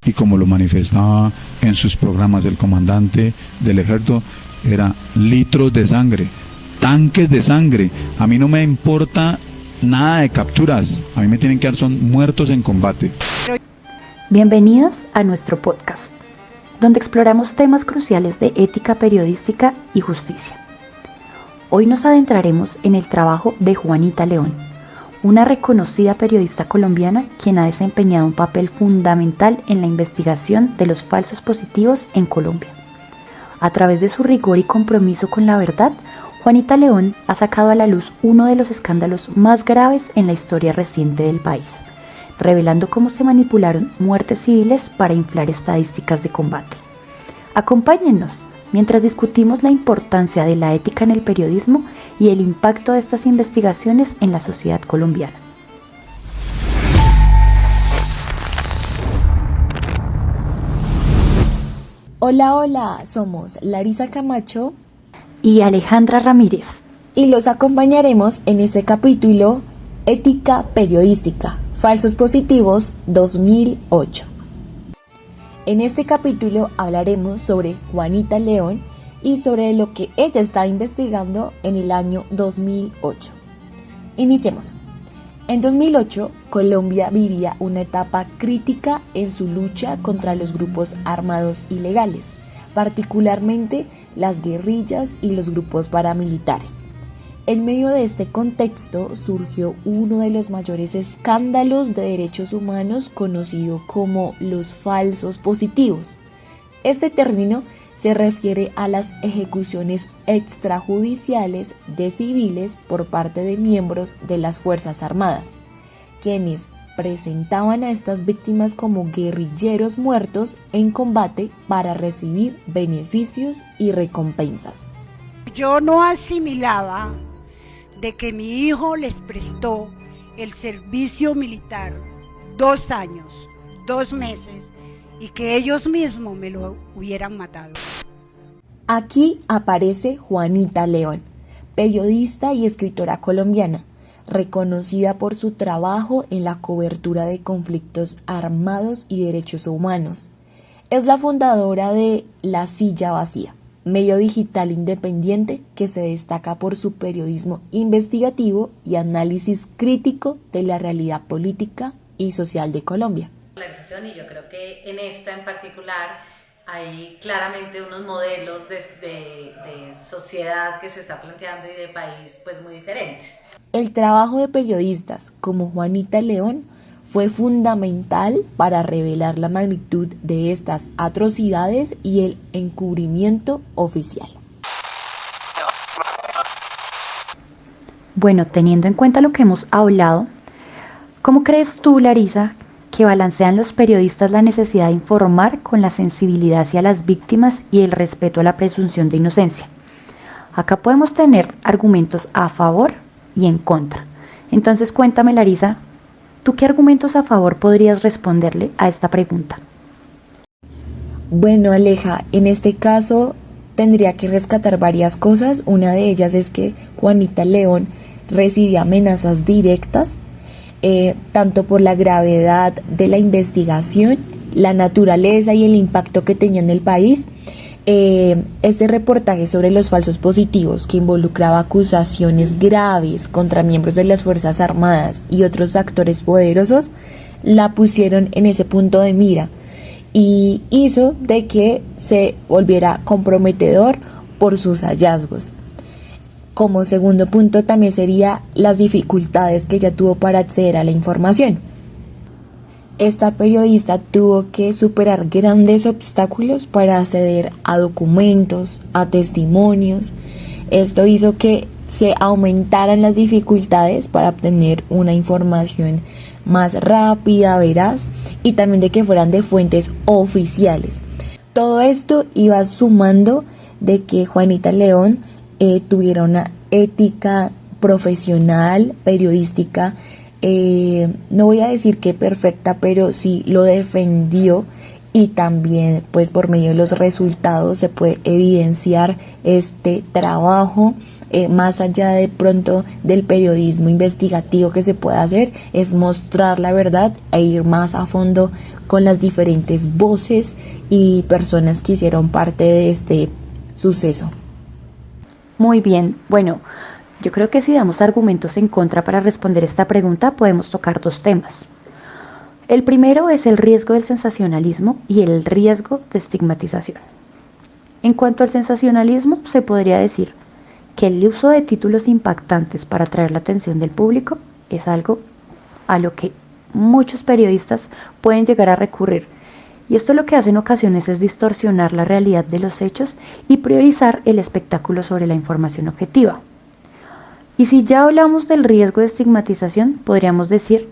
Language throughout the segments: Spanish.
y como lo manifestaba en sus programas el comandante del ejército, era litros de sangre, tanques de sangre. A mí no me importa nada de capturas, a mí me tienen que dar son muertos en combate. Bienvenidos a nuestro podcast, donde exploramos temas cruciales de ética periodística y justicia. Hoy nos adentraremos en el trabajo de Juanita León, una reconocida periodista colombiana quien ha desempeñado un papel fundamental en la investigación de los falsos positivos en Colombia. A través de su rigor y compromiso con la verdad, Juanita León ha sacado a la luz uno de los escándalos más graves en la historia reciente del país, revelando cómo se manipularon muertes civiles para inflar estadísticas de combate. Acompáñennos mientras discutimos la importancia de la ética en el periodismo y el impacto de estas investigaciones en la sociedad colombiana. Hola, somos Larisa Camacho Y Alejandra Ramírez. y los acompañaremos en este capítulo Ética Periodística, Falsos Positivos 2008. En este capítulo hablaremos sobre Juanita León y sobre lo que ella está investigando en el año 2008. Iniciemos. En 2008, Colombia vivía una etapa crítica en su lucha contra los grupos armados ilegales, particularmente las guerrillas y los grupos paramilitares. En medio de este contexto surgió uno de los mayores escándalos de derechos humanos conocido como los falsos positivos. Este término se refiere a las ejecuciones extrajudiciales de civiles por parte de miembros de las Fuerzas Armadas, quienes presentaban a estas víctimas como guerrilleros muertos en combate para recibir beneficios y recompensas. Yo no asimilaba de que mi hijo les prestó el servicio militar 2 años, 2 meses, y que ellos mismos me lo hubieran matado. Aquí aparece Juanita León, periodista y escritora colombiana, reconocida por su trabajo en la cobertura de conflictos armados y derechos humanos. Es la fundadora de La Silla Vacía, medio digital independiente que se destaca por su periodismo investigativo y análisis crítico de la realidad política y social de Colombia. Y yo creo que en esta en particular hay claramente unos modelos de sociedad que se está planteando y de país pues muy diferentes. El trabajo de periodistas como Juanita León fue fundamental para revelar la magnitud de estas atrocidades y el encubrimiento oficial. Bueno, teniendo en cuenta lo que hemos hablado, ¿cómo crees tú, Larisa, que balancean los periodistas la necesidad de informar con la sensibilidad hacia las víctimas y el respeto a la presunción de inocencia? Acá podemos tener argumentos a favor y en contra. Entonces cuéntame, Larisa, ¿tú qué argumentos a favor podrías responderle a esta pregunta? Bueno, Aleja, en este caso tendría que rescatar varias cosas. Una de ellas es que Juanita León recibía amenazas directas, tanto por la gravedad de la investigación, la naturaleza y el impacto que tenía en el país. Este reportaje sobre los falsos positivos, que involucraba acusaciones graves contra miembros de las Fuerzas Armadas y otros actores poderosos, la pusieron en ese punto de mira y hizo de que se volviera comprometedor por sus hallazgos. Como segundo punto también sería las dificultades que ella tuvo para acceder a la información. Esta periodista tuvo que superar grandes obstáculos para acceder a documentos, a testimonios. Esto hizo que se aumentaran las dificultades para obtener una información más rápida, veraz y también de que fueran de fuentes oficiales. Todo esto iba sumando de que Juanita León tuviera una ética profesional, periodística, no voy a decir que perfecta, pero sí lo defendió, y también pues por medio de los resultados se puede evidenciar este trabajo más allá de pronto del periodismo investigativo que se puede hacer, es mostrar la verdad e ir más a fondo con las diferentes voces y personas que hicieron parte de este suceso. Muy bien, bueno, yo creo que si damos argumentos en contra para responder esta pregunta, podemos tocar dos temas. El primero es el riesgo del sensacionalismo y el riesgo de estigmatización. En cuanto al sensacionalismo, se podría decir que el uso de títulos impactantes para atraer la atención del público es algo a lo que muchos periodistas pueden llegar a recurrir. Y esto lo que hace en ocasiones es distorsionar la realidad de los hechos y priorizar el espectáculo sobre la información objetiva. Y si ya hablamos del riesgo de estigmatización, podríamos decir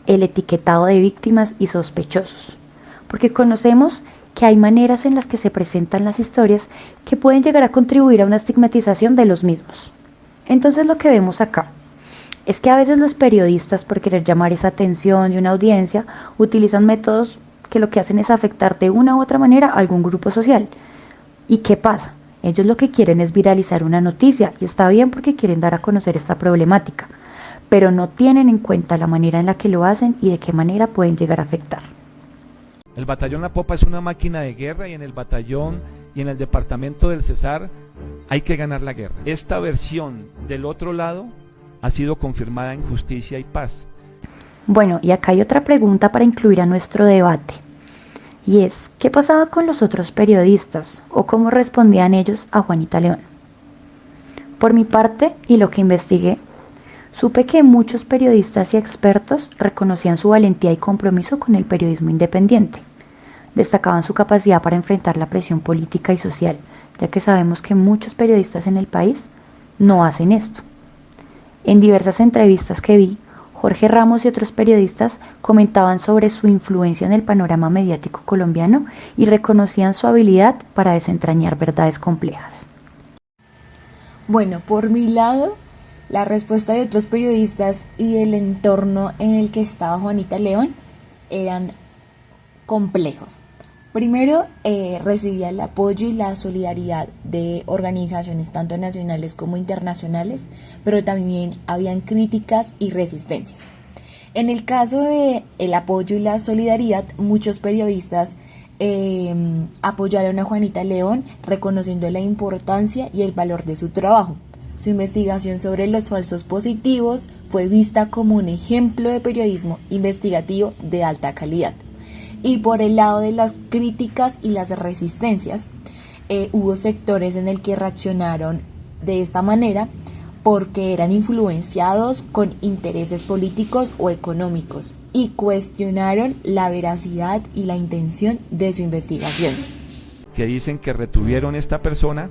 el etiquetado de víctimas y sospechosos, porque conocemos que hay maneras en las que se presentan las historias que pueden llegar a contribuir a una estigmatización de los mismos. Entonces lo que vemos acá es que a veces los periodistas, por querer llamar esa atención de una audiencia, utilizan métodos que lo que hacen es afectar de una u otra manera a algún grupo social. ¿Y qué pasa? Ellos lo que quieren es viralizar una noticia, y está bien porque quieren dar a conocer esta problemática, pero no tienen en cuenta la manera en la que lo hacen y de qué manera pueden llegar a afectar. El batallón La Popa es una máquina de guerra y en el batallón y en el departamento del Cesar hay que ganar la guerra. Esta versión del otro lado ha sido confirmada en Justicia y Paz. Bueno, y acá hay otra pregunta para incluir a nuestro debate, y es, ¿qué pasaba con los otros periodistas o cómo respondían ellos a Juanita León? Por mi parte, y lo que investigué, supe que muchos periodistas y expertos reconocían su valentía y compromiso con el periodismo independiente. Destacaban su capacidad para enfrentar la presión política y social, ya que sabemos que muchos periodistas en el país no hacen esto. En diversas entrevistas que vi, Jorge Ramos y otros periodistas comentaban sobre su influencia en el panorama mediático colombiano y reconocían su habilidad para desentrañar verdades complejas. Bueno, por mi lado, la respuesta de otros periodistas y el entorno en el que estaba Juanita León eran complejos. Primero, recibía el apoyo y la solidaridad de organizaciones tanto nacionales como internacionales, pero también habían críticas y resistencias. En el caso de el apoyo y la solidaridad, muchos periodistas apoyaron a Juanita León reconociendo la importancia y el valor de su trabajo. Su investigación sobre los falsos positivos fue vista como un ejemplo de periodismo investigativo de alta calidad. Y por el lado de las críticas y las resistencias, hubo sectores en el que reaccionaron de esta manera porque eran influenciados con intereses políticos o económicos y cuestionaron la veracidad y la intención de su investigación. Que dicen que retuvieron a esta persona,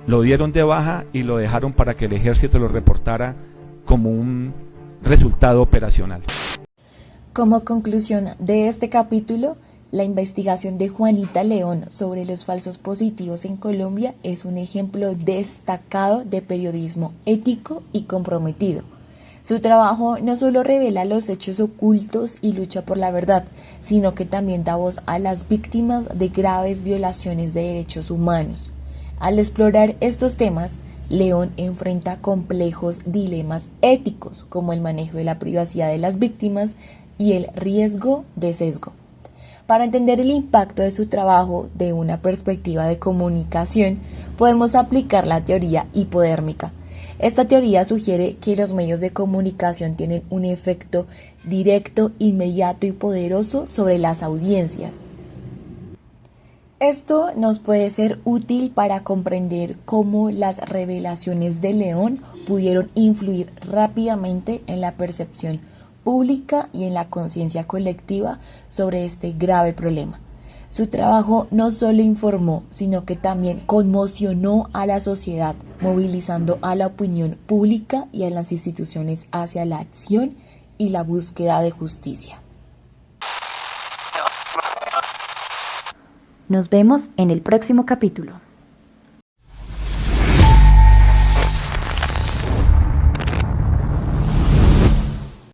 lo dieron de baja y lo dejaron para que el ejército lo reportara como un resultado operacional. Como conclusión de este capítulo, la investigación de Juanita León sobre los falsos positivos en Colombia es un ejemplo destacado de periodismo ético y comprometido. Su trabajo no solo revela los hechos ocultos y lucha por la verdad, sino que también da voz a las víctimas de graves violaciones de derechos humanos. Al explorar estos temas, León enfrenta complejos dilemas éticos, como el manejo de la privacidad de las víctimas y el riesgo de sesgo. Para entender el impacto de su trabajo de una perspectiva de comunicación, podemos aplicar la teoría hipodérmica. Esta teoría sugiere que los medios de comunicación tienen un efecto directo, inmediato y poderoso sobre las audiencias. Esto nos puede ser útil para comprender cómo las revelaciones de León pudieron influir rápidamente en la percepción pública y en la conciencia colectiva sobre este grave problema. Su trabajo no solo informó, sino que también conmocionó a la sociedad, movilizando a la opinión pública y a las instituciones hacia la acción y la búsqueda de justicia. Nos vemos en el próximo capítulo.